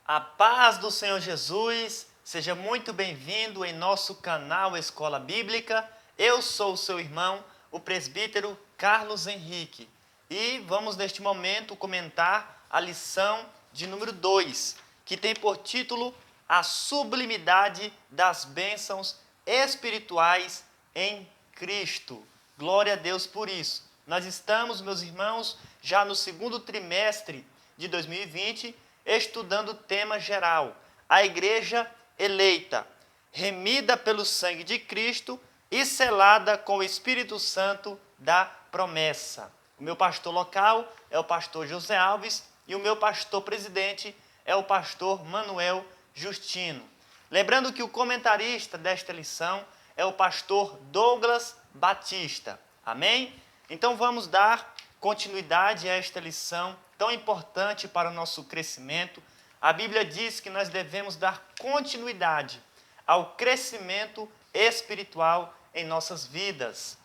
A paz do Senhor Jesus, seja muito bem-vindo em nosso canal Escola Bíblica. Eu sou o seu irmão, o presbítero Carlos Henrique. E vamos neste momento comentar a lição de número 2, que tem por título A Sublimidade das Bênçãos Espirituais em Cristo. Glória a Deus por isso. Nós estamos, meus irmãos, já no segundo trimestre de 2020, estudando o tema geral, a igreja eleita, remida pelo sangue de Cristo e selada com o Espírito Santo da promessa. O meu pastor local é o pastor José Alves e o meu pastor presidente é o pastor Manuel Justino. Lembrando que o comentarista desta lição é o pastor Douglas Batista. Amém? Então vamos dar continuidade a esta lição tão importante para o nosso crescimento. A Bíblia diz que nós devemos dar continuidade ao crescimento espiritual em nossas vidas.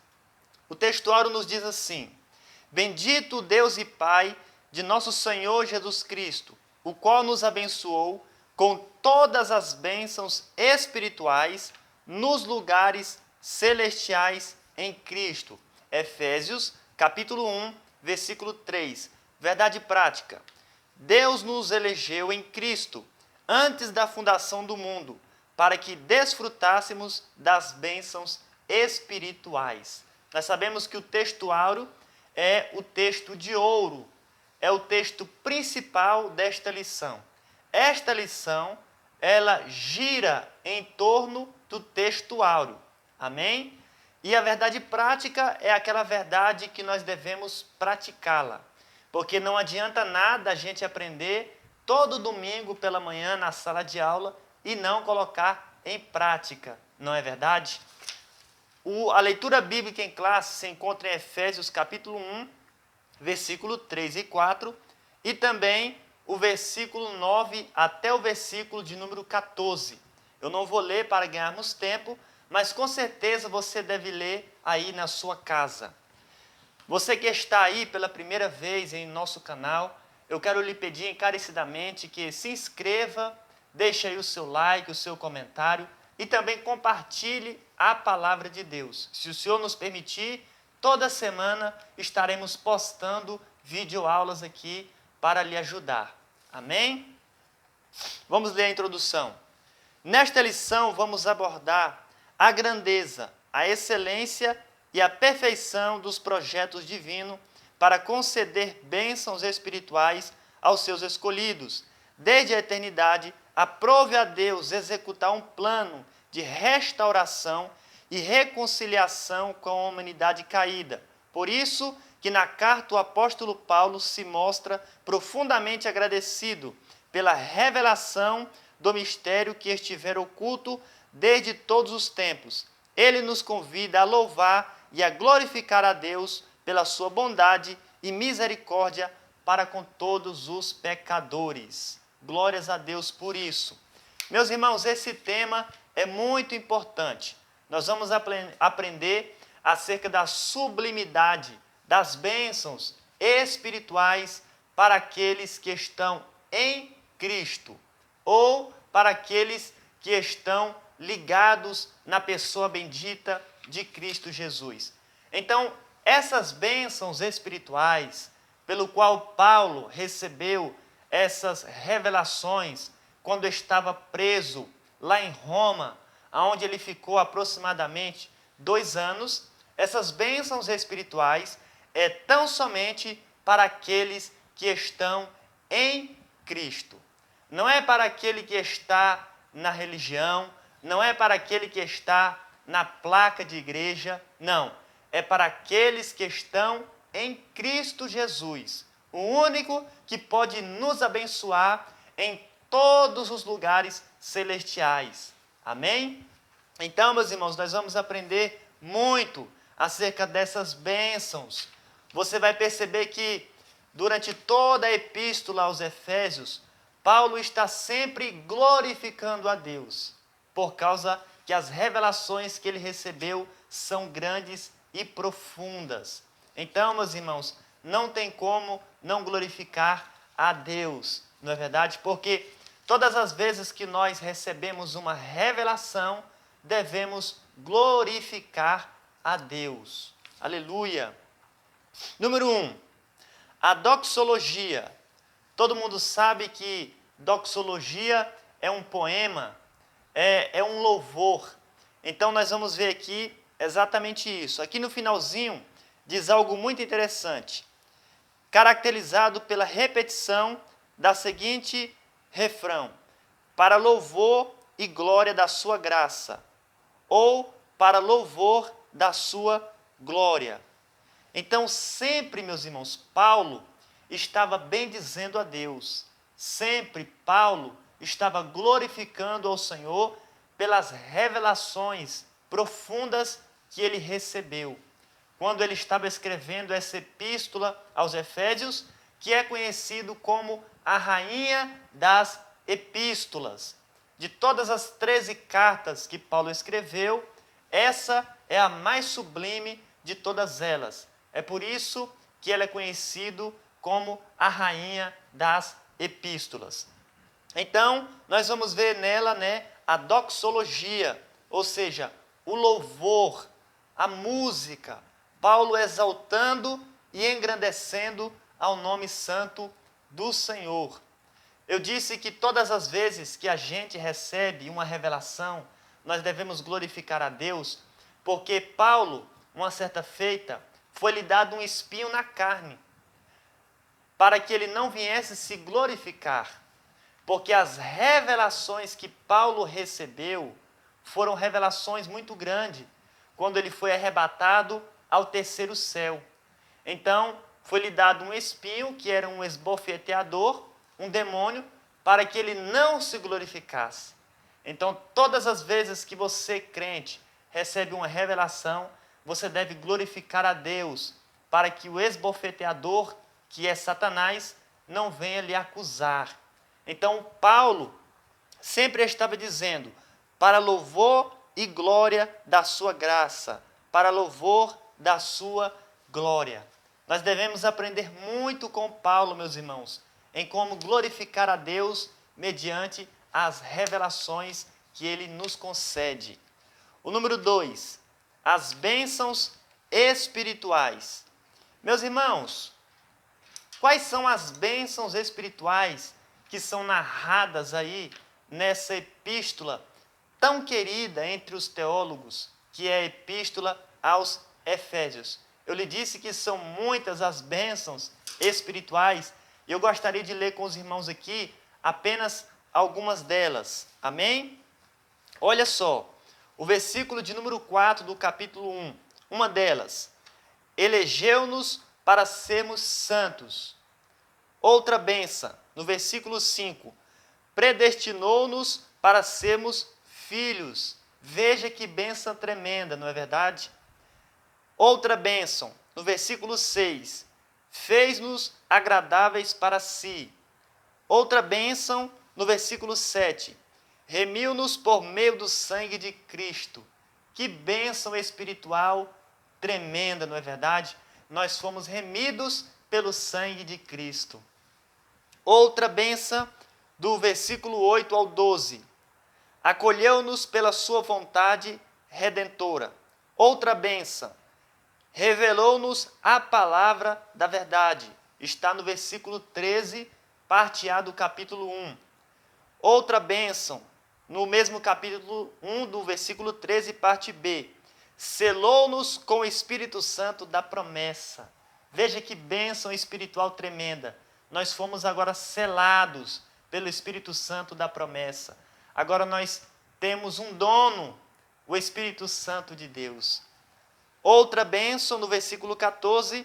O textuário nos diz assim: Bendito Deus e Pai de nosso Senhor Jesus Cristo, o qual nos abençoou com todas as bênçãos espirituais nos lugares celestiais em Cristo. Efésios, capítulo 1, versículo 3. Verdade prática. Deus nos elegeu em Cristo, antes da fundação do mundo, para que desfrutássemos das bênçãos espirituais. Nós sabemos que o textuário é o texto de ouro, é o texto principal desta lição. Esta lição, ela gira em torno do textuário. Amém? E a verdade prática é aquela verdade que nós devemos praticá-la. Porque não adianta nada a gente aprender todo domingo pela manhã na sala de aula e não colocar em prática. Não é verdade? A leitura bíblica em classe se encontra em Efésios capítulo 1, versículo 3 e 4, e também o versículo 9 até o versículo de número 14. Eu não vou ler para ganharmos tempo, mas com certeza você deve ler aí na sua casa. Você que está aí pela primeira vez em nosso canal, eu quero lhe pedir encarecidamente que se inscreva, deixe aí o seu like, o seu comentário e também compartilhe a palavra de Deus. Se o Senhor nos permitir, toda semana estaremos postando videoaulas aqui para lhe ajudar. Amém? Vamos ler a introdução. Nesta lição vamos abordar a grandeza, a excelência e a perfeição dos projetos divinos para conceder bênçãos espirituais aos seus escolhidos. Desde a eternidade, aprove a Deus executar um plano de restauração e reconciliação com a humanidade caída. Por isso que na carta o apóstolo Paulo se mostra profundamente agradecido pela revelação do mistério que estivera oculto desde todos os tempos. Ele nos convida a louvar e a glorificar a Deus pela sua bondade e misericórdia para com todos os pecadores. Glórias a Deus por isso. Meus irmãos, esse tema é muito importante. Nós vamos aprender acerca da sublimidade das bênçãos espirituais para aqueles que estão em Cristo ou para aqueles que estão ligados na pessoa bendita de Cristo Jesus. Então, essas bênçãos espirituais, pelo qual Paulo recebeu essas revelações quando estava preso lá em Roma, onde ele ficou aproximadamente 2 anos, essas bênçãos espirituais é tão somente para aqueles que estão em Cristo. Não é para aquele que está na religião, não é para aquele que está na placa de igreja, não. É para aqueles que estão em Cristo Jesus, o único que pode nos abençoar em todos os lugares celestiais. Amém? Então, meus irmãos, nós vamos aprender muito acerca dessas bênçãos. Você vai perceber que durante toda a epístola aos Efésios, Paulo está sempre glorificando a Deus, por causa que as revelações que ele recebeu são grandes e profundas. Então, meus irmãos, não tem como não glorificar a Deus, não é verdade? Porque todas as vezes que nós recebemos uma revelação, devemos glorificar a Deus. Aleluia! Número 1, a doxologia. Todo mundo sabe que doxologia é um poema, é um louvor. Então nós vamos ver aqui exatamente isso. Aqui no finalzinho diz algo muito interessante, caracterizado pela repetição da seguinte refrão: para louvor e glória da sua graça, ou para louvor da sua glória. Então sempre, meus irmãos, Paulo estava bendizendo a Deus. Sempre Paulo estava glorificando ao Senhor pelas revelações profundas que ele recebeu. Quando ele estava escrevendo essa epístola aos Efésios, que é conhecido como a rainha das epístolas. De todas as 13 cartas que Paulo escreveu, essa é a mais sublime de todas elas. É por isso que ela é conhecida como a rainha das epístolas. Então, nós vamos ver nela, a doxologia, ou seja, o louvor, a música, Paulo exaltando e engrandecendo ao nome santo do Senhor. Eu disse que todas as vezes que a gente recebe uma revelação, nós devemos glorificar a Deus, porque Paulo, uma certa feita, foi-lhe dado um espinho na carne, para que ele não viesse se glorificar, porque as revelações que Paulo recebeu foram revelações muito grandes, quando ele foi arrebatado ao terceiro céu. Então, foi-lhe dado um espinho, que era um esbofeteador, um demônio, para que ele não se glorificasse. Então, todas as vezes que você, crente, recebe uma revelação, você deve glorificar a Deus, para que o esbofeteador, que é Satanás, não venha lhe acusar. Então, Paulo sempre estava dizendo, para louvor e glória da sua graça, para louvor da sua glória. Nós devemos aprender muito com Paulo, meus irmãos, em como glorificar a Deus mediante as revelações que ele nos concede. O número 2, as bênçãos espirituais. Meus irmãos, quais são as bênçãos espirituais que são narradas aí nessa epístola tão querida entre os teólogos, que é a epístola aos Efésios? Eu lhe disse que são muitas as bênçãos espirituais, e eu gostaria de ler com os irmãos aqui apenas algumas delas. Amém? Olha só, o versículo de número 4 do capítulo 1, uma delas: elegeu-nos para sermos santos. Outra bênção, no versículo 5, predestinou-nos para sermos filhos. Veja que bênção tremenda, não é verdade? Outra bênção, no versículo 6, fez-nos agradáveis para si. Outra bênção, no versículo 7, remiu-nos por meio do sangue de Cristo. Que bênção espiritual tremenda, não é verdade? Nós fomos remidos pelo sangue de Cristo. Outra bênção, do versículo 8 ao 12, acolheu-nos pela sua vontade redentora. Outra bênção, revelou-nos a palavra da verdade. Está no versículo 13, parte A do capítulo 1. Outra bênção, no mesmo capítulo 1, do versículo 13, parte B. Selou-nos com o Espírito Santo da promessa. Veja que bênção espiritual tremenda. Nós fomos agora selados pelo Espírito Santo da promessa. Agora nós temos um dono, o Espírito Santo de Deus. Outra bênção, no versículo 14,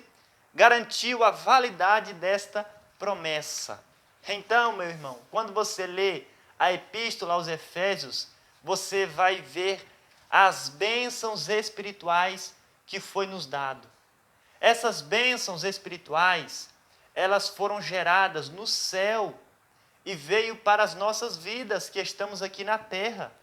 garantiu a validade desta promessa. Então, meu irmão, quando você lê a epístola aos Efésios, você vai ver as bênçãos espirituais que foi nos dado. Essas bênçãos espirituais, elas foram geradas no céu e veio para as nossas vidas que estamos aqui na terra.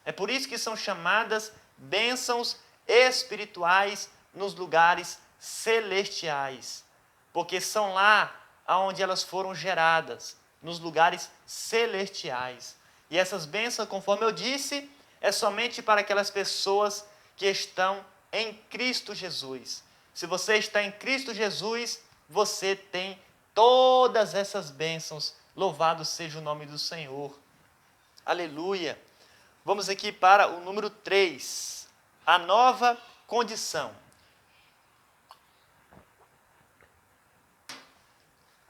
É por isso que são chamadas bênçãos espirituais nos lugares celestiais, porque são lá onde elas foram geradas, nos lugares celestiais. E essas bênçãos, conforme eu disse, é somente para aquelas pessoas que estão em Cristo Jesus. Se você está em Cristo Jesus, você tem todas essas bênçãos. Louvado seja o nome do Senhor. Aleluia. Vamos aqui para o número 3. A nova condição.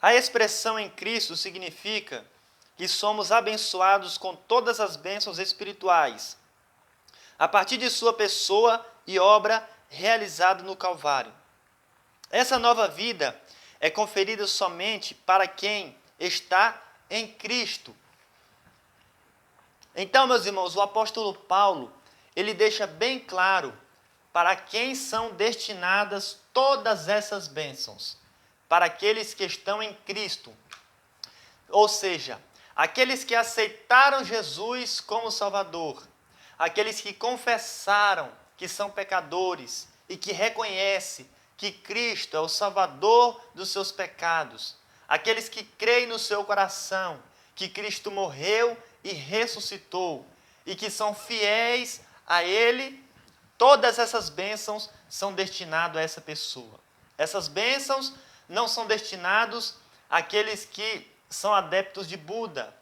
A expressão em Cristo significa que somos abençoados com todas as bênçãos espirituais, a partir de sua pessoa e obra realizada no Calvário. Essa nova vida é conferida somente para quem está em Cristo. Então, meus irmãos, o apóstolo Paulo, ele deixa bem claro para quem são destinadas todas essas bênçãos. Para aqueles que estão em Cristo. Ou seja, aqueles que aceitaram Jesus como Salvador, aqueles que confessaram que são pecadores e que reconhecem que Cristo é o Salvador dos seus pecados, aqueles que creem no seu coração que Cristo morreu e ressuscitou e que são fiéis a Ele, todas essas bênçãos são destinadas a essa pessoa. Essas bênçãos não são destinados àqueles que são adeptos de Buda.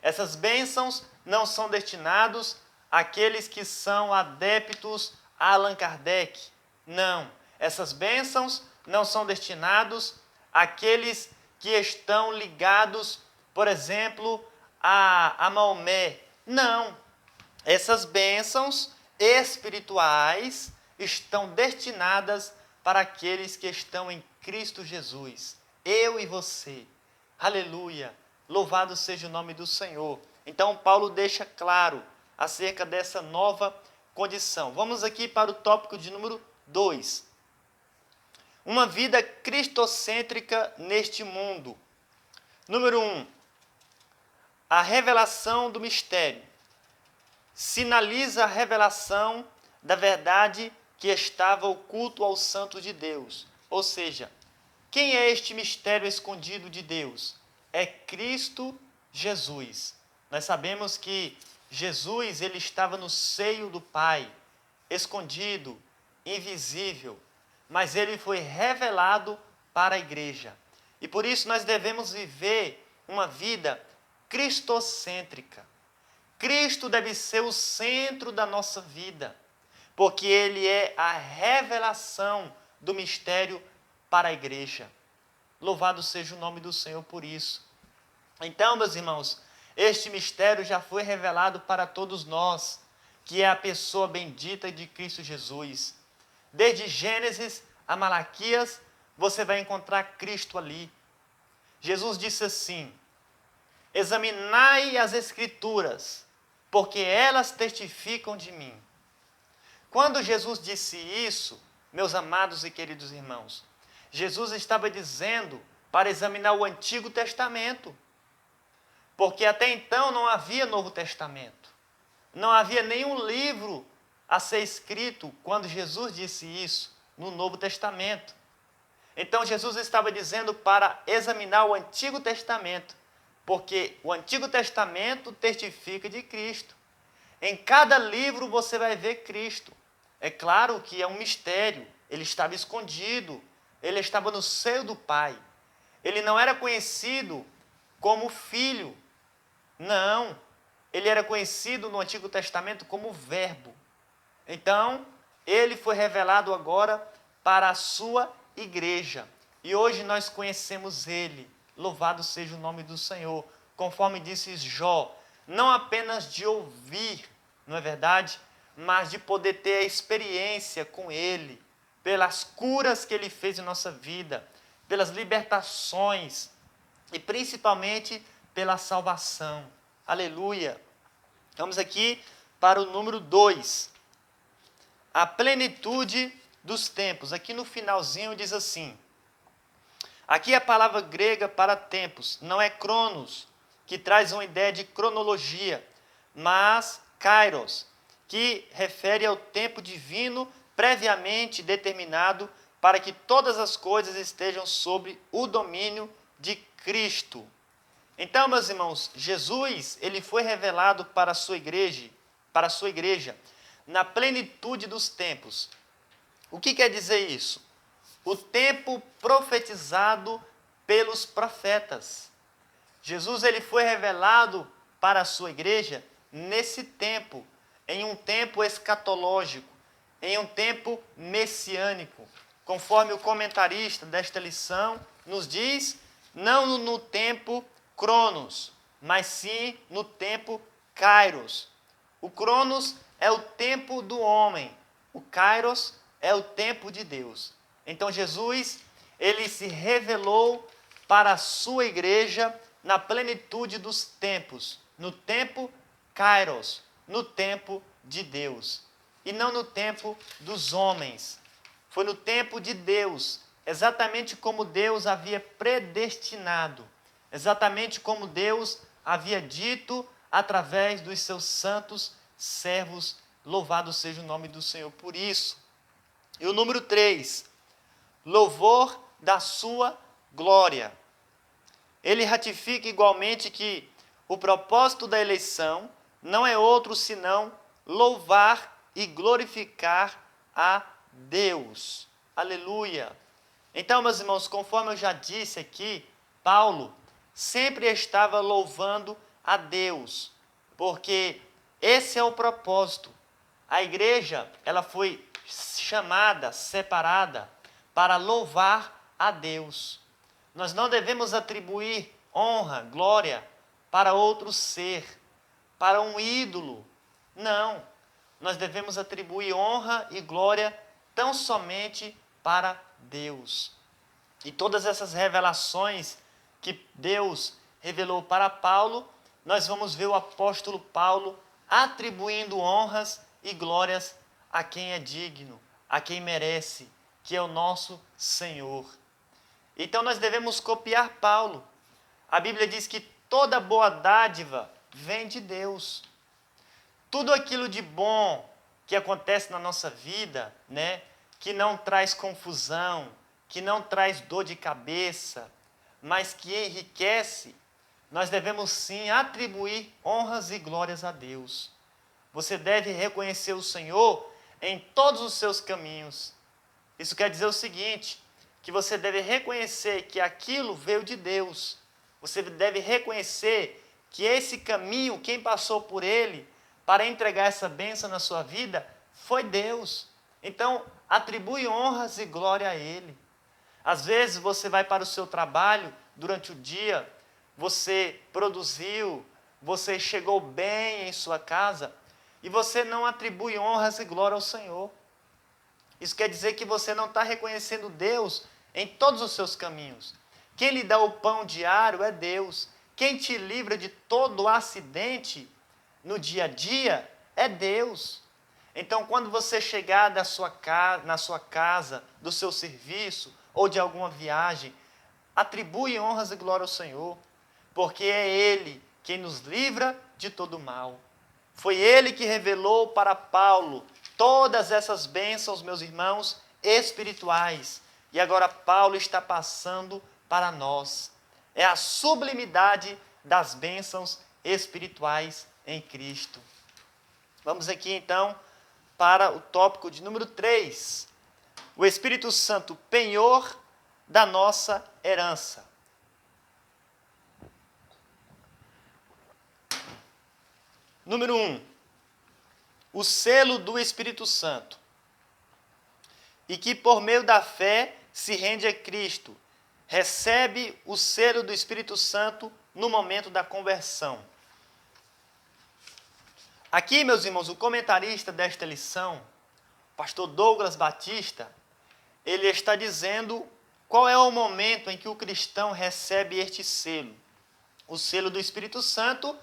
Essas bênçãos não são destinados àqueles que são adeptos a Allan Kardec. Não. Essas bênçãos não são destinados àqueles que estão ligados, por exemplo, a Maomé. Não. Essas bênçãos espirituais estão destinadas para aqueles que estão em Cristo Jesus, eu e você. Aleluia! Louvado seja o nome do Senhor. Então, Paulo deixa claro acerca dessa nova condição. Vamos aqui para o tópico de número 2. Uma vida cristocêntrica neste mundo. Número 1. A revelação do mistério. Sinaliza a revelação da verdade que estava oculto aos santos de Deus. Ou seja, quem é este mistério escondido de Deus? É Cristo Jesus. Nós sabemos que Jesus, ele estava no seio do Pai, escondido, invisível, mas ele foi revelado para a igreja. E por isso nós devemos viver uma vida cristocêntrica. Cristo deve ser o centro da nossa vida, porque ele é a revelação do mistério para a igreja. Louvado seja o nome do Senhor por isso. Então, meus irmãos, este mistério já foi revelado para todos nós, que é a pessoa bendita de Cristo Jesus. Desde Gênesis a Malaquias, você vai encontrar Cristo ali. Jesus disse assim: examinai as Escrituras, porque elas testificam de mim. Quando Jesus disse isso, meus amados e queridos irmãos, Jesus estava dizendo para examinar o Antigo Testamento, porque até então não havia Novo Testamento. Não havia nenhum livro a ser escrito quando Jesus disse isso no Novo Testamento. Então Jesus estava dizendo para examinar o Antigo Testamento, porque o Antigo Testamento testifica de Cristo. Em cada livro você vai ver Cristo. É claro que é um mistério, ele estava escondido, ele estava no seio do Pai. Ele não era conhecido como filho, não. Ele era conhecido no Antigo Testamento como Verbo. Então, ele foi revelado agora para a sua igreja. E hoje nós conhecemos ele. Louvado seja o nome do Senhor. Conforme disse Jó, não apenas de ouvir, não é verdade? Mas de poder ter a experiência com ele, pelas curas que ele fez em nossa vida, pelas libertações e principalmente pela salvação. Aleluia! Vamos aqui para o número 2. A plenitude dos tempos. Aqui no finalzinho diz assim. Aqui a palavra grega para tempos não é cronos, que traz uma ideia de cronologia, mas kairos, que refere ao tempo divino previamente determinado para que todas as coisas estejam sob o domínio de Cristo. Então, meus irmãos, Jesus, ele foi revelado para a sua igreja, na plenitude dos tempos. O que quer dizer isso? O tempo profetizado pelos profetas. Jesus, ele foi revelado para a sua igreja nesse tempo, em um tempo escatológico, em um tempo messiânico, conforme o comentarista desta lição nos diz, não no tempo Cronos, mas sim no tempo Kairos. O Cronos é o tempo do homem, o Kairos é o tempo de Deus. Então Jesus, ele se revelou para a sua igreja na plenitude dos tempos, no tempo Kairos, no tempo de Deus, e não no tempo dos homens. Foi no tempo de Deus, exatamente como Deus havia predestinado, exatamente como Deus havia dito através dos seus santos servos. Louvado seja o nome do Senhor por isso. E o número 3, louvor da sua glória. Ele ratifica igualmente que o propósito da eleição não é outro senão louvar e glorificar a Deus. Aleluia! Então, meus irmãos, conforme eu já disse aqui, Paulo sempre estava louvando a Deus, porque esse é o propósito. A igreja, ela foi chamada, separada, para louvar a Deus. Nós não devemos atribuir honra, glória para outro ser, para um ídolo. Não. Nós devemos atribuir honra e glória tão somente para Deus. E todas essas revelações que Deus revelou para Paulo, nós vamos ver o apóstolo Paulo atribuindo honras e glórias a quem é digno, a quem merece, que é o nosso Senhor. Então nós devemos copiar Paulo. A Bíblia diz que toda boa dádiva vem de Deus. Tudo aquilo de bom que acontece na nossa vida, né, que não traz confusão, que não traz dor de cabeça, mas que enriquece, nós devemos sim atribuir honras e glórias a Deus. Você deve reconhecer o Senhor em todos os seus caminhos. Isso quer dizer o seguinte, que você deve reconhecer que aquilo veio de Deus. Você deve reconhecer que esse caminho, quem passou por ele, para entregar essa bênção na sua vida, foi Deus. Então, atribui honras e glória a Ele. Às vezes você vai para o seu trabalho, durante o dia, você produziu, você chegou bem em sua casa, e você não atribui honras e glória ao Senhor. Isso quer dizer que você não está reconhecendo Deus em todos os seus caminhos. Quem lhe dá o pão diário é Deus. Quem te livra de todo acidente no dia a dia é Deus. Então, quando você chegar na sua casa, do seu serviço ou de alguma viagem, atribui honras e glória ao Senhor, porque é Ele quem nos livra de todo mal. Foi Ele que revelou para Paulo todas essas bênçãos, meus irmãos, espirituais. E agora Paulo está passando para nós. É a sublimidade das bênçãos espirituais em Cristo. Vamos aqui então para o tópico de número 3. O Espírito Santo, penhor da nossa herança. Número 1. O selo do Espírito Santo. E que por meio da fé se rende a Cristo. Recebe o selo do Espírito Santo no momento da conversão. Aqui, meus irmãos, o comentarista desta lição, pastor Douglas Batista, ele está dizendo qual é o momento em que o cristão recebe este selo. O selo do Espírito Santo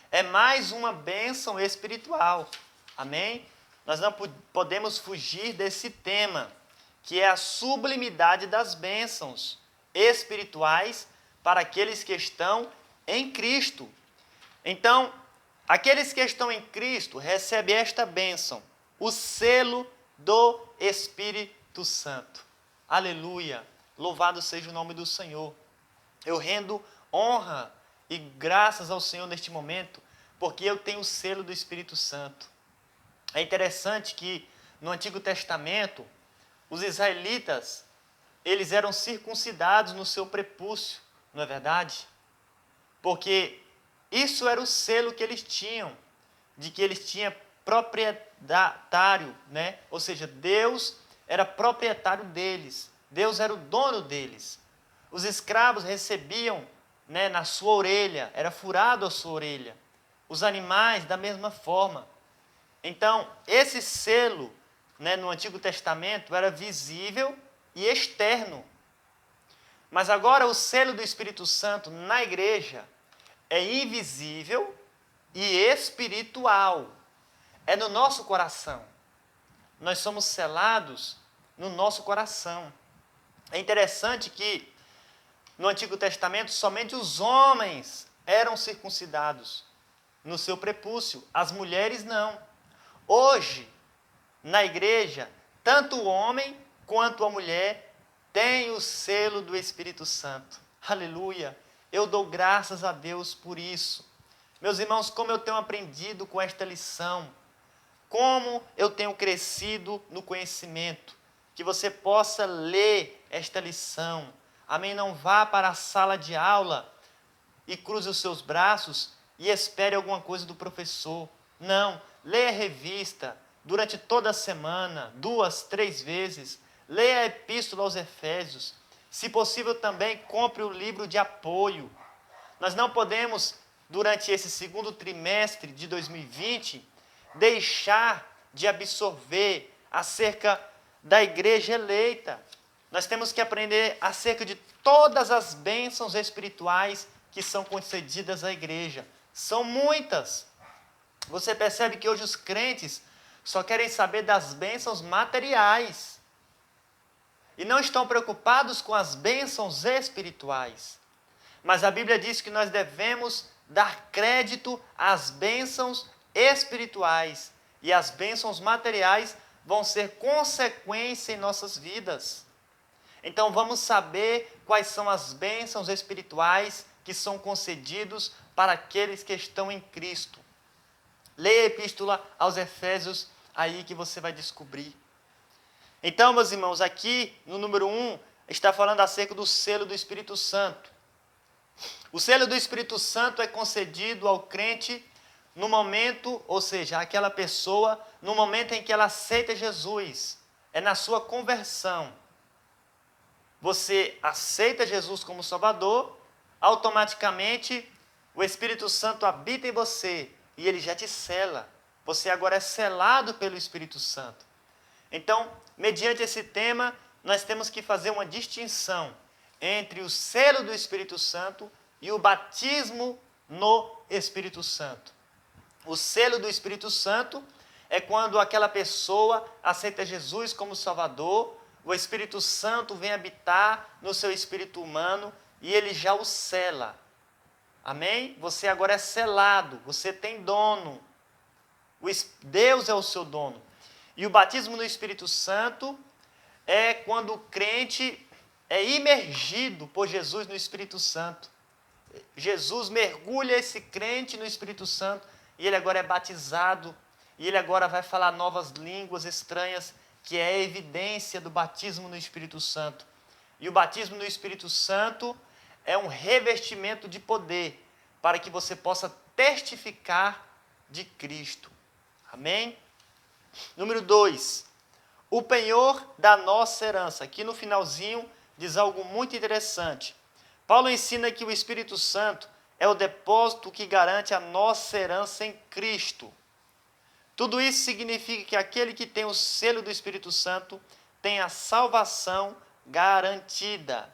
é mais uma bênção espiritual. Amém? Nós não podemos fugir desse tema, que é a sublimidade das bênçãos espirituais para aqueles que estão em Cristo. Então, aqueles que estão em Cristo recebem esta bênção, o selo do Espírito Santo. Aleluia! Louvado seja o nome do Senhor. Eu rendo honra e graças ao Senhor neste momento, porque eu tenho o selo do Espírito Santo. É interessante que no Antigo Testamento, os israelitas, eles eram circuncidados no seu prepúcio, não é verdade? Porque isso era o selo que eles tinham, de que eles tinham proprietário, né? Ou seja, Deus era proprietário deles, Deus era o dono deles. Os escravos recebiam, né, na sua orelha, era furado a sua orelha. Os animais da mesma forma. Então, esse selo, né, no Antigo Testamento era visível e externo. Mas agora o selo do Espírito Santo na igreja é invisível e espiritual. É no nosso coração. Nós somos selados no nosso coração. É interessante que no Antigo Testamento somente os homens eram circuncidados no seu prepúcio, as mulheres não. Hoje, na igreja, tanto o homem quanto a mulher têm o selo do Espírito Santo. Aleluia! Eu dou graças a Deus por isso. Meus irmãos, como eu tenho aprendido com esta lição, como eu tenho crescido no conhecimento, que você possa ler esta lição. Amém? Não vá para a sala de aula e cruze os seus braços e espere alguma coisa do professor. Não, leia a revista durante toda a semana, 2, 3 vezes. Leia a Epístola aos Efésios. Se possível também, compre o livro de apoio. Nós não podemos, durante esse segundo trimestre de 2020, deixar de absorver acerca da igreja eleita. Nós temos que aprender acerca de todas as bênçãos espirituais que são concedidas à igreja. São muitas. Você percebe que hoje os crentes só querem saber das bênçãos materiais e não estão preocupados com as bênçãos espirituais. Mas a Bíblia diz que nós devemos dar crédito às bênçãos espirituais e as bênçãos materiais vão ser consequência em nossas vidas. Então vamos saber quais são as bênçãos espirituais que são concedidos para aqueles que estão em Cristo. Leia a Epístola aos Efésios aí que você vai descobrir. Então, meus irmãos, aqui no número 1 está falando acerca do selo do Espírito Santo. O selo do Espírito Santo é concedido ao crente no momento, ou seja, aquela pessoa, no momento em que ela aceita Jesus. É na sua conversão. Você aceita Jesus como Salvador, automaticamente o Espírito Santo habita em você e ele já te sela. Você agora é selado pelo Espírito Santo. Então, mediante esse tema, nós temos que fazer uma distinção entre o selo do Espírito Santo e o batismo no Espírito Santo. O selo do Espírito Santo é quando aquela pessoa aceita Jesus como Salvador, o Espírito Santo vem habitar no seu espírito humano e ele já o sela. Amém? Você agora é selado, você tem dono. Deus é o seu dono. E o batismo no Espírito Santo é quando o crente é imergido por Jesus no Espírito Santo. Jesus mergulha esse crente no Espírito Santo e ele agora é batizado e ele agora vai falar novas línguas estranhas, que é a evidência do batismo no Espírito Santo. E o batismo no Espírito Santo é um revestimento de poder para que você possa testificar de Cristo. Amém? Número 2, o penhor da nossa herança. Aqui no finalzinho diz algo muito interessante. Paulo ensina que o Espírito Santo é o depósito que garante a nossa herança em Cristo. Tudo isso significa que aquele que tem o selo do Espírito Santo tem a salvação garantida.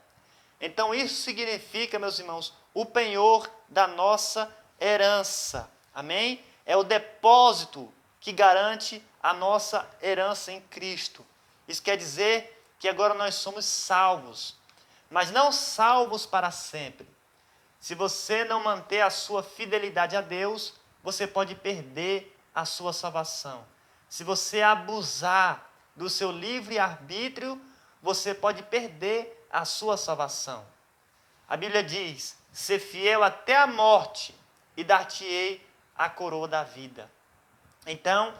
Então isso significa, meus irmãos, o penhor da nossa herança. Amém? É o depósito que garante a nossa herança em Cristo. Isso quer dizer que agora nós somos salvos, mas não salvos para sempre. Se você não manter a sua fidelidade a Deus, você pode perder a sua salvação. Se você abusar do seu livre-arbítrio, você pode perder a sua salvação. A Bíblia diz: ser fiel até a morte e dar-te-ei a coroa da vida. Então,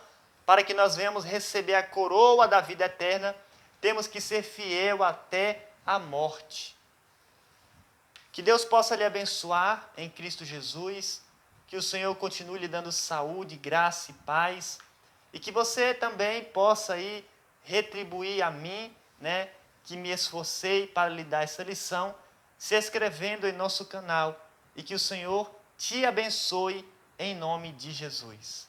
para que nós venhamos receber a coroa da vida eterna, temos que ser fiel até a morte. Que Deus possa lhe abençoar em Cristo Jesus, que o Senhor continue lhe dando saúde, graça e paz, e que você também possa aí retribuir a mim, né, que me esforcei para lhe dar essa lição, se inscrevendo em nosso canal, e que o Senhor te abençoe em nome de Jesus.